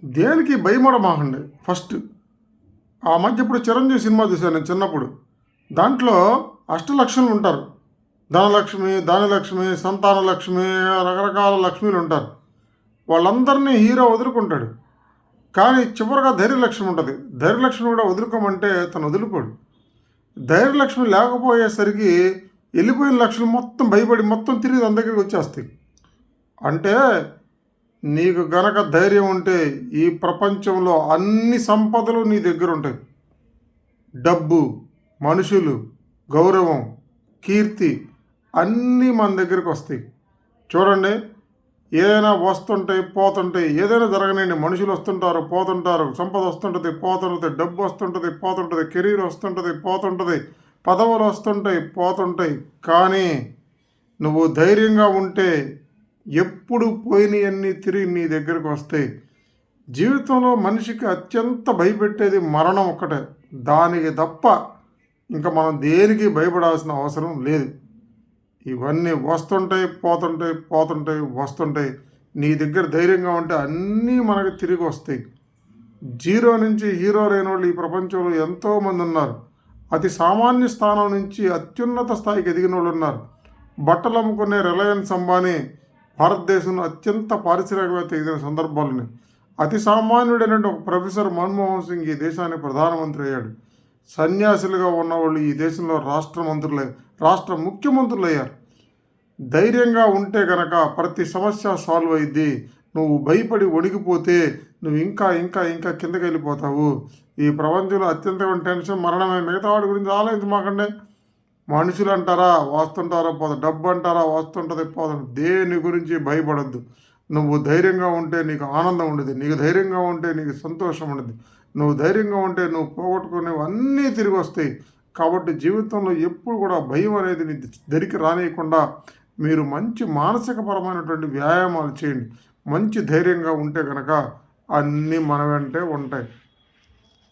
దేనికి భయపడమాకండి ఫస్ట్. ఆ మధ్య ఇప్పుడు చిరంజీవి సినిమా చూశాను నేను చిన్నప్పుడు. దాంట్లో అష్టలక్ష్ములు ఉంటారు. ధనలక్ష్మి, ధాన్యలక్ష్మి, సంతానలక్ష్మి, రకరకాల లక్ష్మీలు ఉంటారు. వాళ్ళందరినీ హీరో వదులుకుంటాడు. కానీ చివరిగా ధైర్యలక్ష్మి ఉంటుంది. ధైర్యలక్ష్మి కూడా వదులుకోమంటే తను వదులుకోడు. ధైర్యలక్ష్మి లేకపోయేసరికి వెళ్ళిపోయిన లక్ష్మి మొత్తం భయపడి మొత్తం తిరిగి తన దగ్గరికి వచ్చేస్తాయి. అంటే నీకు గనక ధైర్యం ఉంటే ఈ ప్రపంచంలో అన్ని సంపదలు నీ దగ్గర ఉంటాయి. డబ్బు, మనుషులు, గౌరవం, కీర్తి అన్నీ మన దగ్గరికి వస్తాయి. చూడండి, ఏదైనా వస్తుంటాయి పోతుంటాయి, ఏదైనా జరగనండి, మనుషులు వస్తుంటారు పోతుంటారు, సంపద వస్తుంటుంది పోతుంటుంది, డబ్బు వస్తుంటుంది పోతుంటుంది, కెరీర్ వస్తుంటుంది పోతుంటుంది, పదవులు వస్తుంటాయి పోతుంటాయి. కానీ నువ్వు ధైర్యంగా ఉంటే ఎప్పుడు పోయినవన్నీ తిరిగి నీ దగ్గరకు వస్తాయి. జీవితంలో మనిషికి అత్యంత భయపెట్టేది మరణం ఒక్కటే. దానికి తప్ప ఇంకా మనం దేనికి భయపడాల్సిన అవసరం లేదు. ఇవన్నీ వస్తుంటాయి పోతుంటాయి పోతుంటాయి వస్తుంటాయి. నీ దగ్గర ధైర్యంగా ఉంటే అన్నీ మనకి తిరిగి వస్తాయి. జీరో నుంచి హీరో లేని వాళ్ళు ఈ ప్రపంచంలో ఎంతోమంది ఉన్నారు. అతి సామాన్య స్థానం నుంచి అత్యున్నత స్థాయికి ఎదిగిన వాళ్ళు ఉన్నారు. బట్టలు అమ్ముకునే రిలయన్స్ అంబానీ భారతదేశంలో అత్యంత పారిశ్రామికవేత్త ఎదిగిన సందర్భాలని. అతి సామాన్యుడైన ఒక ప్రొఫెసర్ మన్మోహన్ సింగ్ ఈ దేశానికి ప్రధానమంత్రి అయ్యాడు. సన్యాసులుగా ఉన్నవాళ్ళు ఈ దేశంలో రాష్ట్ర ముఖ్యమంత్రులు అయ్యారు. ధైర్యంగా ఉంటే కనుక ప్రతి సమస్య సాల్వ్ అయ్యిద్ది. నువ్వు భయపడి వణికిపోతే నువ్వు ఇంకా ఇంకా ఇంకా కిందకి వెళ్ళిపోతావు. ఈ ప్రపంచంలో అత్యంతమైన టెన్షన్ మరణమే. మిగతా వాడి గురించి ఆలోచించమాకండి. మనుషులు అంటారా వస్తుంటారా పోతా, డబ్బు అంటారా వస్తుంటుంది పోతుంది. దేని గురించి భయపడద్దు. నువ్వు ధైర్యంగా ఉంటే నీకు ఆనందం ఉండదు. నీకు ధైర్యంగా ఉంటే నీకు సంతోషం ఉండదు. నువ్వు ధైర్యంగా ఉంటే నువ్వు పోగొట్టుకునేవి అన్నీ తిరిగి వస్తాయి. కాబట్టి జీవితంలో ఎప్పుడు కూడా భయం అనేది నీ దరికి రానియకుండా మీరు మంచి మానసికపరమైనటువంటి వ్యాయామాలు చేయండి. మంచి ధైర్యంగా ఉంటే కనుక అన్నీ మన వెంటే ఉంటాయి.